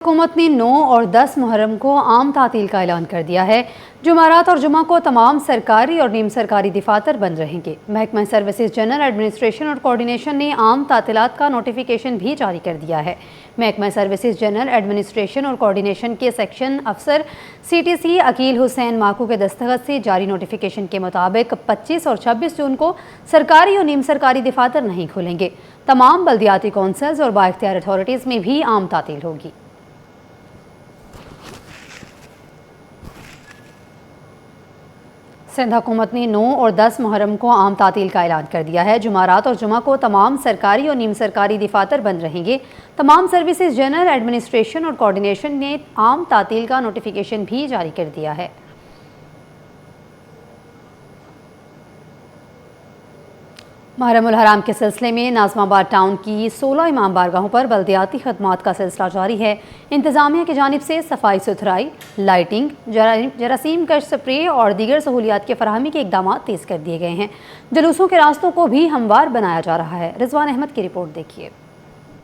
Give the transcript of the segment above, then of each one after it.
हुकूमत ने 9 और 10 मुहर्रम को आम तातील का ऐलान कर दिया है। जुमारात और जुमा को तमाम सरकारी और नीम सरकारी दफातर बंद रहेंगे। महकमा सर्विसेज जनरल एडमिनिस्ट्रेशन और कोऑर्डिनेशन ने आम तातीलात का नोटिफिकेशन भी जारी कर दिया है। महकमा सर्विसेज जनरल एडमिनिस्ट्रेशन और कोऑर्डिनेशन के सेक्शन अफसर CTC अकील हुसैन माकू के दस्तखत से जारी नोटिफिकेशन के मुताबिक 25 और 26 जून को सरकारी और नीम सरकारी दफातर नहीं खुलेंगे। तमाम बल्दियाती कौंसल्स और बाइख्तियार अथॉरिटीज़ में भी आम तातील होगी। सिंध हुकूमत ने 9 और 10 मुहर्रम को आम तातील का ऐलान कर दिया है। जुमारात और जुमा को तमाम सरकारी और नीम सरकारी दफातर बंद रहेंगे। तमाम सर्विसेज जनरल एडमिनिस्ट्रेशन और कोऑर्डिनेशन ने आम तातील का नोटिफिकेशन भी जारी कर दिया है। मुहर्रम उल हराम के सिलसिले में नाज़माबाद टाउन की 16 इमाम बारगाहों पर बल्दियाती खदमात का सिलसिला जारी है। इंतज़ामिया की जानिब से सफाई सुथराई, लाइटिंग, जरासीम कश स्प्रे और दीगर सहूलियात की फराहमी के इकदाम तेज़ कर दिए गए हैं। जुलूसों के रास्तों को भी हमवार बनाया जा रहा है। रिजवान अहमद की रिपोर्ट देखिए।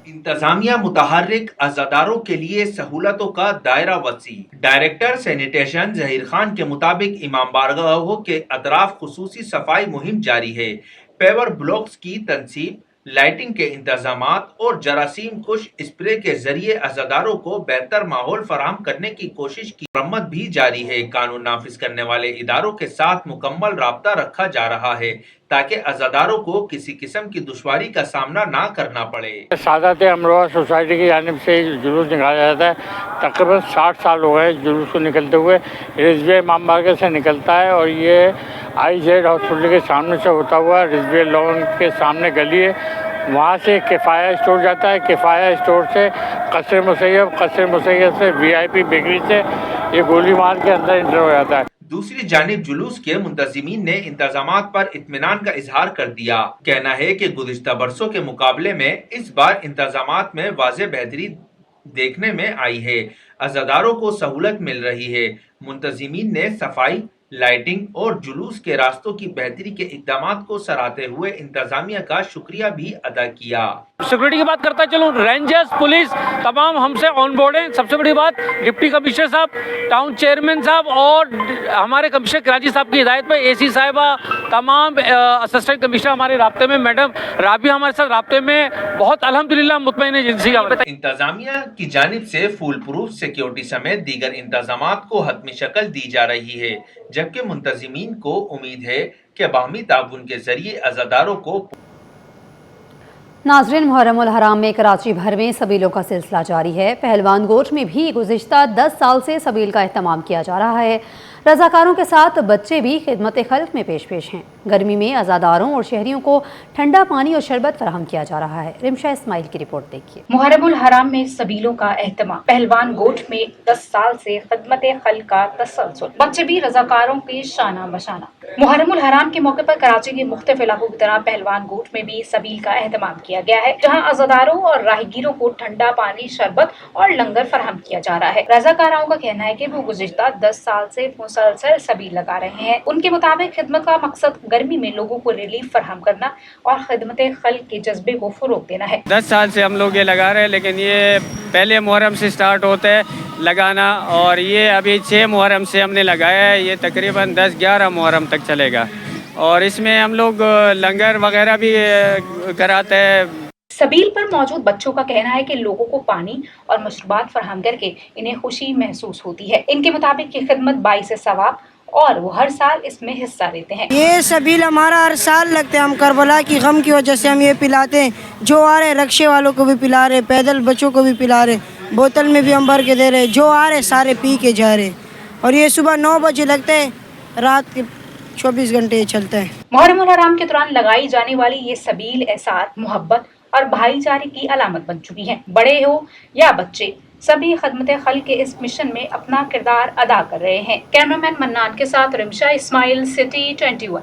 इंतजामिया मुतहर्रिक अज़ादारों के लिए सहूलतों का दायरा वसी। डायरेक्टर सैनिटेशन जहीर खान के मुताबिक इमाम बारगाहों के अतराफ खुसूसी सफाई मुहिम जारी है। पेवर ब्लॉक्स की तनसीब, लाइटिंग के इंतजामात और जरासीम कुश स्प्रे के जरिए अज़ादारों को बेहतर माहौल फराहम करने की कोशिश की मरम्मत भी जारी है। कानून नाफिज करने वाले इदारों के साथ मुकम्मल राब्ता रखा जा रहा है ताकि अज़ादारों को किसी किस्म की दुश्वारी का सामना ना करना पड़े। सादत अमरोहा सोसाइटी की जानिब से जुलूस निकाला जाता है। तकरीबन 60 साल हो गए जुलूस को निकलते हुए। रिजवे इमाम बारगाह से निकलता है और ये IZ हॉस्पिटल के सामने से होता हुआ रिजवे लॉन के सामने गली है, वहाँ से किफ़ाया स्टोर जाता है। किफ़ाया स्टोर से कसर मुसैयब से VIP बेकरी से ये गोली मार के अंदर इंटर हो जाता है। दूसरी जानिब जुलूस के मुंतज़िमीन ने इंतजामात पर इत्मीनान का इजहार कर दिया। कहना है कि गुज़िश्ता बरसों के मुकाबले में इस बार इंतजामात में वाज़ेह बेहतरी देखने में आई है। अज़ादारों को सहूलत मिल रही है। मुंतज़िमीन ने सफाई, लाइटिंग और जुलूस के रास्तों की बेहतरी के इक़दामात को सराहते हुए इंतजामिया का शुक्रिया भी अदा किया। सिक्योरिटी की बात करता चलूँ, रेंजर्स, पुलिस तमाम हमसे ऑन बोर्ड हैं। सबसे बड़ी बात डिप्टी कमिश्नर साहब, टाउन चेयरमैन साहब और हमारे कमिश्नर कराची साहब की हिदायत पे AC साहिबा, तमाम असिस्टेंट कमिश्नर हमारे राब्ते में, मैडम राबिया हमारे साथ राब्ते में, बहुत अल्हम्दुलिल्लाह मुतमईन एजेंसी का। इंतजामिया की जानिब से फुल प्रूफ सिक्योरिटी समेत दीगर इंतजामात को हतमी शक्ल दी जा रही है, जबकि मुंतज़िमीन को उम्मीद है कि बाहमी ताउन के जरिए अज़ादारों को। नाज़रीन, मुहर्रम उल हराम में कराची भर में सबीलों का सिलसिला जारी है। पहलवान गोट में भी गुज़िश्ता 10 साल से सबील का एहतमाम किया जा रहा है। रज़ाकारों के साथ बच्चे भी खिदमत खल्क में पेश हैं। गर्मी में अज़ादारों और शहरियों को ठंडा पानी और शरबत फराहम किया जा रहा है। रिमशा इस्माइल की रिपोर्ट देखिए। मुहर्रम उल हराम में सबीलों का एहतमाम। पहलवान गोट में 10 साल से खिदमत खल्क का तसलसल। बच्चे भी रज़ाकारों के शाना बशाना। मुहर्रम उल हराम के मौके पर कराची के मुख्तलिफ इलाकों की तरह पहलवान गोट में भी सबील का एहतमाम किया गया है, जहाँ अज़ादारों और राहगीरों को ठंडा पानी, शरबत और लंगर फराहम किया जा रहा है। रज़ाकारों का कहना है कि वो गुज़िश्ता 10 साल से मुसलसल सबील लगा रहे हैं। उनके मुताबिक खिदमत का मकसद गर्मी में लोगों को रिलीफ फराहम करना और खिदमत खल्क के जज्बे को फरोग देना है। 10 साल से हम लोग ये लगा रहे हैं, लेकिन ये पहले मुहर्रम से स्टार्ट होता है लगाना, और ये अभी 6 मुहर्रम से हमने लगाया है। ये तकरीबन 10-11 मुहर्रम तक चलेगा और इसमें हम लोग लंगर वगैरह भी कराते हैं। सबील पर मौजूद बच्चों का कहना है कि लोगों को पानी और मशरूबात फराहम करके इन्हें खुशी महसूस होती है। इनके मुताबिक ये खिदमत बाइस सवाब और वो हर साल इसमें हिस्सा लेते हैं। ये सबील हमारा हर साल लगते हैं। हम करबला की गम की वजह से हम ये पिलाते हैं। जो आ रहे रक्शे वालों को भी पिला रहे, पैदल बच्चों को भी पिला रहे, बोतल में भी हम भर के दे रहे। जो आ रहे सारे पी के जा रहे। और ये सुबह 9 बजे लगते हैं, रात के 24 घंटे चलते हैं। मुहर्रम उल हराम के दौरान लगाई जाने वाली ये सबील एहसास, मोहब्बत और भाईचारे की अलामत बन चुकी है। बड़े हो या बच्चे, सभी खिदमत खल्क के इस मिशन में अपना किरदार अदा कर रहे हैं। कैमरामैन मन्नान के साथ रिमशा इस्माइल, सिटी 21।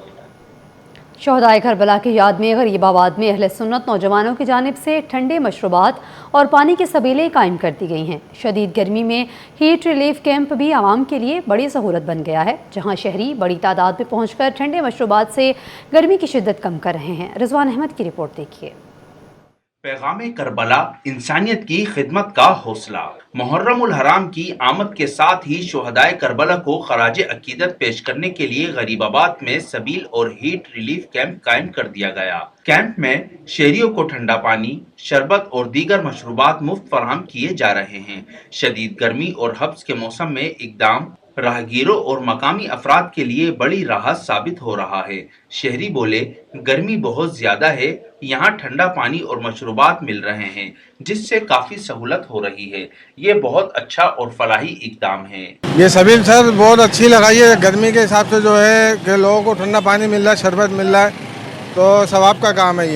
शहदाए करबला की याद में गरीबाबाद में अहले सुन्नत नौजवानों की जानिब से ठंडे मशरूबात और पानी की सबीलें कायम कर दी गई हैं। शदीद गर्मी में हीट रिलीफ कैंप भी आवाम के लिए बड़ी सहूलत बन गया है, जहां शहरी बड़ी तादाद में पहुंचकर ठंडे मशरूबात से गर्मी की शिद्दत कम कर रहे हैं। रिजवान अहमद की रिपोर्ट देखिए। पैगाम करबला इंसानियत की खिदमत का हौसला। मुहर्रम उल हराम की आमद के साथ ही शुहदाए करबला को खराज अकीदत पेश करने के लिए गरीबाबाद में सबील और हीट रिलीफ कैंप कायम कर दिया गया। कैंप में शहरियों को ठंडा पानी, शरबत और दीगर मशरूबात मुफ्त फराहम किए जा रहे हैं। शदीद गर्मी और हब्स के मौसम में इकदाम राहगीरों और मकामी अफराद के लिए बड़ी राहत साबित हो रहा है। शहरी बोले, गर्मी बहुत ज्यादा है, यहाँ ठंडा पानी और मशरूबात मिल रहे हैं जिससे काफी सहूलत हो रही है। ये बहुत अच्छा और फलाही इकदाम है। ये सबील सर बहुत अच्छी लगाई है। गर्मी के हिसाब से जो है कि लोगों को ठंडा पानी मिल रहा है, शरबत मिल रहा है, तो सवाब का काम है।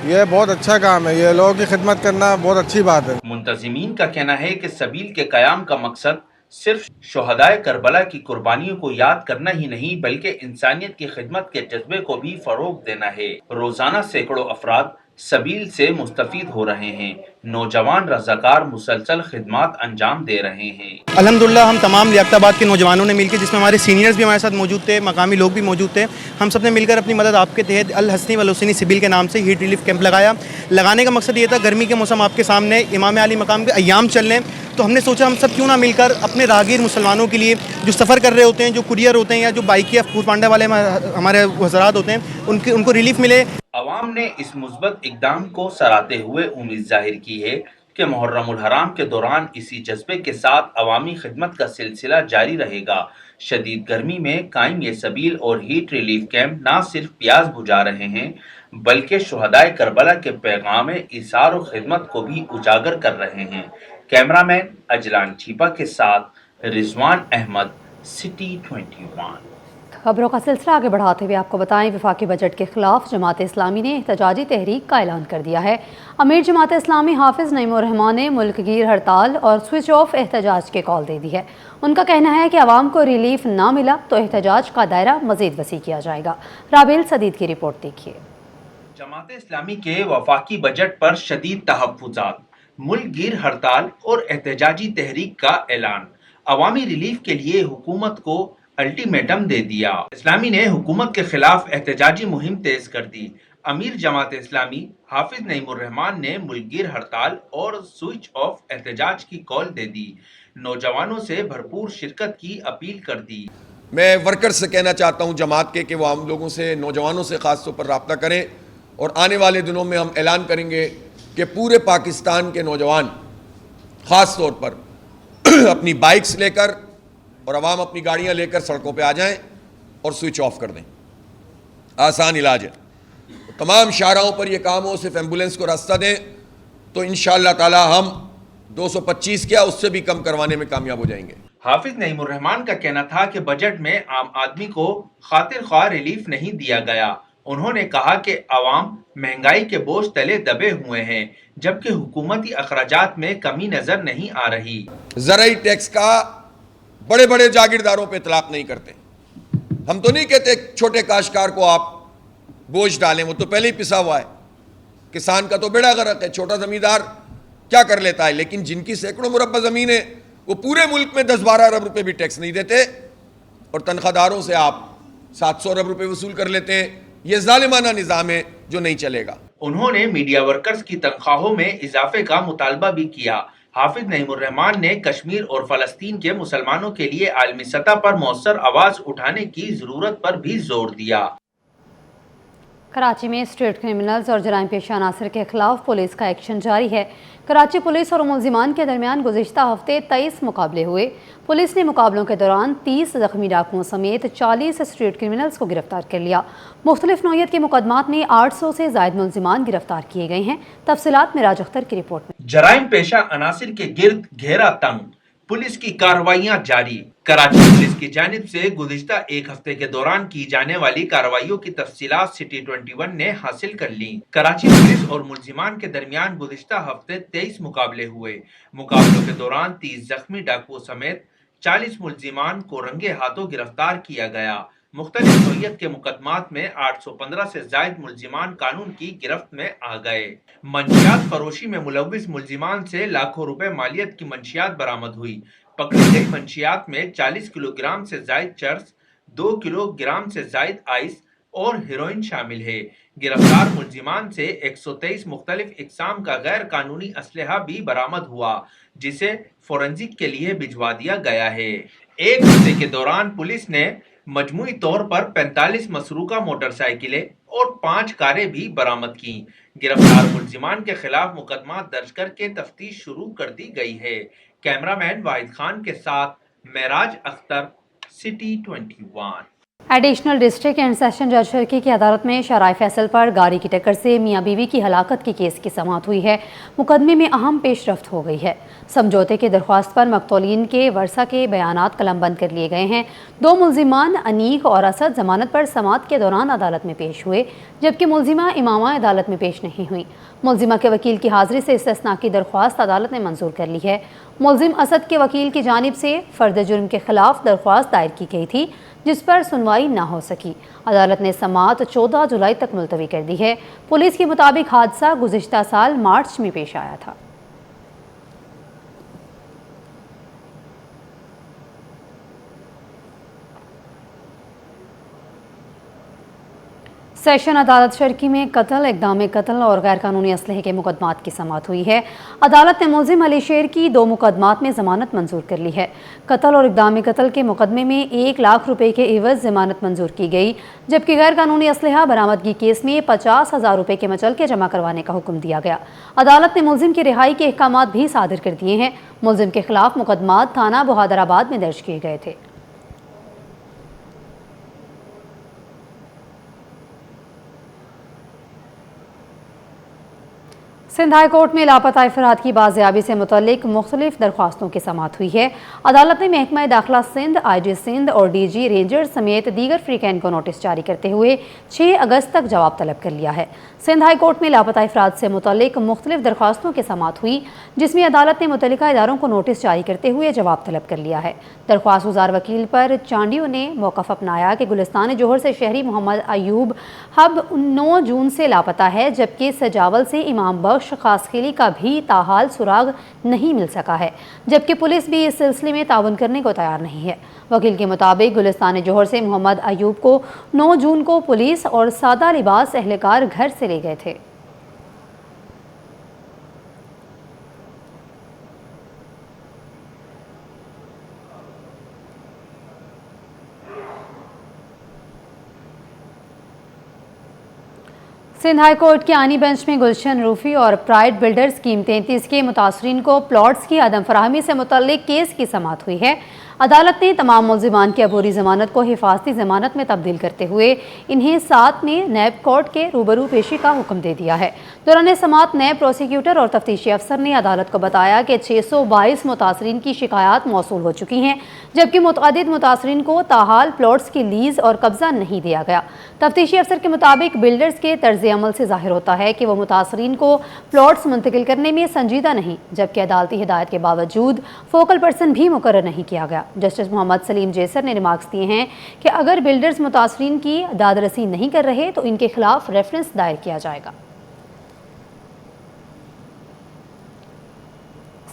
ये बहुत अच्छा काम है। ये लोगों की खिदमत करना बहुत अच्छी बात है। मुंतजिमीन का कहना है कि सबील के कयाम का मकसद सिर्फ शुहदाए करबला की कुर्बानियों को याद करना ही नहीं बल्कि इंसानियत की खिदमत के जज्बे को भी फरोग देना है। रोजाना सैकड़ों अफराद सबील से मुस्तफीद हो रहे हैं। नौजवान रज़ाकार मुसलसल खिदमत अंजाम दे रहे हैं। अल्हम्दुलिल्लाह हम तमाम लियाकताबाद के नौजवानों ने मिलकर, जिसमें हमारे सीनियर्स भी हमारे साथ मौजूद थे, मकामी लोग भी मौजूद थे, हम सब ने मिलकर अपनी मदद आपके तहत अल हसनी वल हुसैनी सिबिल के नाम से हीट रिलीफ कैंप लगाया। लगाने का मकसद ये था, गर्मी के मौसम आपके सामने, इमाम अली मकाम के अय्याम चल रहे हैं, तो हमने सोचा हम सब क्यों ना मिलकर अपने राहगीर मुसलमानों के लिए जो सफ़र कर रहे होते हैं, जो कुरियर होते हैं या जो बाइक या फूड पांडा वाले हमारे हज़रात होते हैं, उनको रिलीफ मिले। अवाम ने इस मुस्बत इकदाम को सराहते हुए उम्मीद जाहिर की है कि मुहर्रम उल हराम के दौरान इसी जज्बे के साथ अवामी खिदमत का सिलसिला जारी रहेगा। शदीद गर्मी में कायम ये सबील और हीट रिलीफ कैंप न सिर्फ प्यास बुझा रहे हैं बल्कि शुहदाए करबला के पैगाम इसार और खिदमत को भी उजागर कर रहे हैं। कैमरामैन अजलान चीपा के साथ रिजवान अहमद, सिटी 21। खबरों का सिलसिला आगे बढ़ाते हुए आपको बताएं, वफाकी बजट के खिलाफ जमात इस्लामी ने एहतजाजी तहरीक का ऐलान कर दिया है। अमीर जमात इस्लामी हाफिज नईमुर रहमान ने मुल्कगीर हड़ताल और स्विच ऑफ एहतजाज के कॉल दे दी है। उनका कहना है कि आवाम को रिलीफ ना मिला तो एहतजाज का दायरा मजीद वसी किया जाएगा। राबिल सदीद की रिपोर्ट देखिए। जमात इस्लामी के वफाकी बजट पर शदीद तहफ्फुज़ात, मुल्कगीर हड़ताल और एहतजाजी तहरीक का ऐलान, अवामी रिलीफ के लिए हुकूमत को अल्टीमेटम दे दिया। इस्लामी ने हुकूमत के खिलाफ एहतजाजी मुहिम तेज कर दी। अमीर जमात इस्लामी हाफिज नईमुर रहमान ने मुल्कगीर हड़ताल और स्विच ऑफ एहतजाज की कॉल दे दी। नौजवानों से भरपूर शिरकत की अपील कर दी। मैं वर्कर से कहना चाहता हूं जमात के कि वो आम लोगों से, नौजवानों से ख़ास तौर पर रब्ता करें और आने वाले दिनों में हम ऐलान करेंगे कि पूरे पाकिस्तान के नौजवान ख़ास तौर पर अपनी बाइक्स लेकर और आवाम अपनी गाड़ियां लेकर सड़कों पे आ जाएं और स्विच ऑफ कर दें। आसान इलाज है। तमाम शाहराहों पर यह काम हो, सिर्फ एम्बुलेंस को रास्ता दें तो इंशाअल्लाह ताला हम 225 क्या उससे भी कम करवाने में कामयाब हो जाएंगे। हाफिज नईमुर रहमान का कहना था कि बजट में आम आदमी को खातिर ख्वाह रिलीफ नहीं दिया गया। उन्होंने कहा कि आवाम महंगाई के बोझ तले दबे हुए हैं जबकि हुकूमती अखराजात में कमी नजर नहीं आ रही। ज़राई टैक्स का बड़े बड़े जागीरदारों पे इतलाक नहीं करते। हम तो नहीं कहते छोटे काश्तकार को आप बोझ डालें, वो तो पहले ही पिसा हुआ है। किसान का तो बेड़ा गर्क है, छोटा जमींदार क्या कर लेता है। लेकिन जिनकी सैकड़ों मुरब्बा ज़मीन है वो पूरे मुल्क में 10-12 अरब रुपए भी टैक्स नहीं देते और तनख्वाहदारों से आप 700 अरब रुपए वसूल कर लेते हैं। ये जालिमाना निज़ाम है जो नहीं चलेगा। उन्होंने मीडिया वर्कर्स की तनख्वाहों में इजाफे का मुतालबा भी किया। हाफिज नईमुर रहमान ने कश्मीर और फलस्तीन के मुसलमानों के लिए आलमी सतह पर मौसर आवाज उठाने की जरूरत पर भी जोर दिया। कराची में स्ट्रीट क्रिमिनल्स और जराइम पेशा अनासर के खिलाफ पुलिस का एक्शन जारी है। कराची पुलिस और मुलजिमान के दरमियान गुज़िश्ता हफ्ते 23 मुकाबले हुए। पुलिस ने मुकाबलों के दौरान 30 ज़ख्मी डाकुओं समेत 40 स्ट्रीट क्रिमिनल्स को गिरफ्तार कर लिया। मुख्तलिफ नौयत के मुकदमात में 800 से ज़ायद मुलजिमान गिरफ्तार किए गए हैं। तफसीलात मिराज अख्तर की रिपोर्ट में। जराइम पेशा अनासिर के गिर्द घेरा तंग, पुलिस की कार्रवाइयां जारी। कराची पुलिस की जानिब से गुज़िश्ता एक हफ्ते के दौरान की जाने वाली कार्रवाइयों की तफसीलात सिटी 21 ने हासिल कर ली। कराची पुलिस और मुलजिमान के दरमियान गुज़िश्ता हफ्ते 23 मुकाबले हुए। मुकाबलों के दौरान 30 जख्मी डाकुओं समेत 40 मुलजिमान को रंगे हाथों गिरफ्तार किया गया। मुख्तलिफ नौयत के मुकदमात में 815 से जायद मुलजिमान कानून की गिरफ्त में आ गए। मंशियात फरोशी में मुलविस मुलजिमान से लाखों रुपए मालियत की मंशियात बरामद हुई। पकड़ी गई मंशियात में 40 किलोग्राम से जायद चर्स, 2 किलोग्राम से जायद आइस, اور ہیروئن شامل ہے۔ گرفتار ملزمان سے 123 مختلف اقسام کا غیر قانونی اسلحہ بھی برآمد ہوا، جسے فورنزک کے لیے بھجوا دیا گیا ہے۔ ایک ہفتے کے دوران پولیس نے مجموعی طور پر 45 مسروقہ موٹر سائیکلیں اور 5 کاریں بھی برآمد کی۔ گرفتار ملزمان کے خلاف مقدمات درج کر کے تفتیش شروع کر دی گئی ہے۔ کیمرہ مین واحد خان کے ساتھ Meraj Akhtar, city 21۔ Additional district and session جج شرکی کی عدالت میں شرائع فیصل پر گاڑی کی ٹکر سے میاں بیوی کی ہلاکت کے کیس کی سماعت ہوئی ہے۔ مقدمے میں اہم پیش رفت ہو گئی ہے۔ سمجھوتے کی درخواست پر مقتولین کے ورثہ کے بیانات قلم بند کر لیے گئے ہیں۔ 2 ملزمان انیق اور اسد ضمانت پر سماعت کے دوران عدالت میں پیش ہوئے، جبکہ ملزمہ امامہ عدالت میں پیش نہیں ہوئی۔ ملزمہ کے وکیل کی حاضری سے استثناء کی درخواست عدالت نے منظور کر لی ہے۔ ملزم اسد کے وکیل کی جانب سے فرد جرم کے خلاف درخواست دائر کی گئی تھی، جس پر سنوائی نہ ہو سکی۔ عدالت نے سماعت 14 جولائی تک ملتوی کر دی ہے۔ پولیس کے مطابق حادثہ گزشتہ سال مارچ میں پیش آیا تھا۔ سیشن عدالت شرکی میں قتل، اقدام قتل اور غیر قانونی اسلحے کے مقدمات کی سماعت ہوئی ہے۔ عدالت نے ملزم علی شیر کی 2 مقدمات میں ضمانت منظور کر لی ہے۔ قتل اور اقدام قتل کے مقدمے میں 1 لاکھ روپے کے عوض ضمانت منظور کی گئی، جبکہ غیر قانونی اسلحہ برآمدگی کیس میں 50,000 روپے کے مچلکے جمع کروانے کا حکم دیا گیا۔ عدالت نے ملزم کی رہائی کے احکامات بھی صادر کر دیے ہیں۔ ملزم کے خلاف مقدمات تھانہ بہادر آباد میں درج کیے گئے تھے۔ سندھ ہائی کورٹ میں لاپتہ افراد کی بازیابی سے متعلق مختلف درخواستوں کی سماعت ہوئی ہے۔ عدالت نے محکمہ داخلہ سندھ، آئی جی سندھ اور ڈی جی رینجر سمیت دیگر فریقین کو نوٹس جاری کرتے ہوئے 6 اگست تک جواب طلب کر لیا ہے۔ سندھ ہائی کورٹ میں لاپتہ افراد سے متعلق مختلف درخواستوں کی سماعت ہوئی، جس میں عدالت نے متعلقہ اداروں کو نوٹس جاری کرتے ہوئے جواب طلب کر لیا ہے۔ درخواست گزار وکیل پر چانڈیوں نے موقف اپنایا کہ گلستان جوہر سے شہری محمد ایوب اب 9 جون سے لاپتہ ہے، جبکہ سجاول سے امام بخش خاص خیلی کا بھی تاحال سراغ نہیں مل سکا ہے، جبکہ پولیس بھی اس سلسلے میں تعاون کرنے کو تیار نہیں ہے۔ وکیل کے مطابق گلستان جوہر سے محمد ایوب کو 9 جون کو پولیس اور سادہ لباس اہلکار گھر سے لے گئے تھے۔ سندھ ہائی کورٹ کے آئینی بینچ میں گلشن روفی اور پرائڈ بلڈر اسکیم 33 کے متاثرین کو پلاٹس کی عدم فراہمی سے متعلق کیس کی سماعت ہوئی ہے۔ عدالت نے تمام ملزمان کی عبوری ضمانت کو حفاظتی ضمانت میں تبدیل کرتے ہوئے انہیں 7 میں نیب کورٹ کے روبرو پیشی کا حکم دے دیا ہے۔ دوران سماعت نیب پروسیکیوٹر اور تفتیشی افسر نے عدالت کو بتایا کہ 622 متاثرین کی شکایات موصول ہو چکی ہیں، جبکہ متعدد متاثرین کو تاحال پلاٹس کی لیز اور قبضہ نہیں دیا گیا۔ تفتیشی افسر کے مطابق بلڈرز کے طرز عمل سے ظاہر ہوتا ہے کہ وہ متاثرین کو پلاٹس منتقل کرنے میں سنجیدہ نہیں، جبکہ عدالتی ہدایت کے باوجود فوکل پرسن بھی مقرر نہیں کیا گیا۔ جسٹس محمد سلیم جیسر نے ریمارکس دیے ہیں کہ اگر بلڈرز متاثرین کی داد رسی نہیں کر رہے تو ان کے خلاف ریفرنس دائر کیا جائے گا۔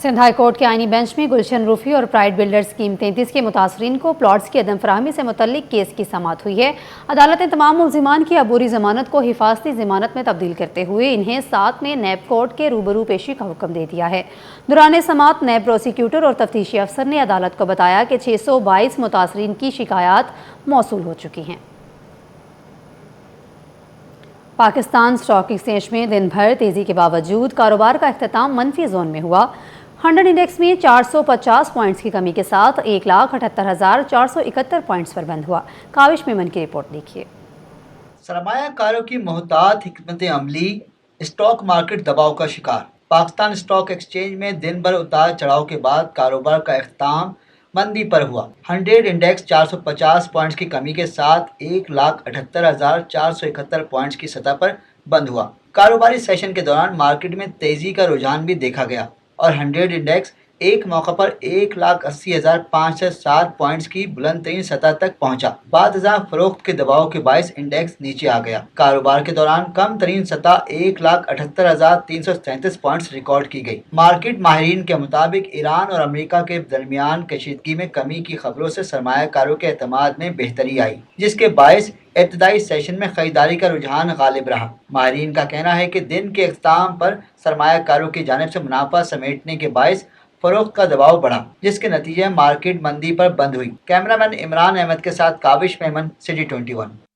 سندھ ہائی کورٹ کے آئینی بینچ میں گلشن روفی اور پرائڈ بلڈر اسکیم 33 کے متاثرین کو پلاٹس کی عدم فراہمی سے متعلق کیس کی سماعت ہوئی ہے۔ عدالت نے تمام ملزمان کی عبوری ضمانت کو حفاظتی ضمانت میں تبدیل کرتے ہوئے انہیں 7 میں نیب کورٹ کے روبرو پیشی کا حکم دے دیا ہے۔ دوران سماعت نیب پروسیکیوٹر اور تفتیشی افسر نے عدالت کو بتایا کہ 622 متاثرین کی شکایات موصول ہو چکی ہیں۔ پاکستان اسٹاک ایکسچینج میں دن بھر تیزی کے باوجود کاروبار کا اختتام منفی زون میں ہوا۔ 100 انڈیکس میں 450 پوائنٹس کی کمی کے ساتھ 1,78,471 پوائنٹس پر بند ہوا۔ کاوش میمن کی رپورٹ دیکھیے۔ سرمایہ کاروں کی محتاط حکمت عملی اسٹاک مارکیٹ دباؤ کا شکار۔ پاکستان اسٹاک ایکسچینج میں دن بھر اتار چڑھاؤ کے بعد کاروبار کا اختتام مندی پر ہوا۔ 100 انڈیکس 450 پوائنٹس کی کمی کے ساتھ 1,78,471 پوائنٹس کی سطح پر بند ہوا۔ کاروباری سیشن کے دوران مارکیٹ میں تیزی کا رجحان بھی دیکھا گیا اور 100 انڈیکس ایک موقع پر 1,80,507 پوائنٹس کی بلند ترین سطح تک پہنچا۔ بعد ازاں فروخت کے دباؤ کے باعث انڈیکس نیچے آ گیا۔ کاروبار کے دوران کم ترین سطح 1,78,337 پوائنٹس ریکارڈ کی گئی۔ مارکیٹ ماہرین کے مطابق ایران اور امریکہ کے درمیان کشیدگی میں کمی کی خبروں سے سرمایہ کاروں کے اعتماد میں بہتری آئی، جس کے باعث ابتدائی سیشن میں خریداری کا رجحان غالب رہا۔ ماہرین کا کہنا ہے کہ دن کے اختتام پر سرمایہ کاروں کی جانب سے منافع سمیٹنے کے باعث فروخت کا دباؤ بڑھا، جس کے نتیجے میں مارکیٹ مندی پر بند ہوئی۔ کیمرہ مین عمران احمد کے ساتھ کاوش میمن، سٹی 21۔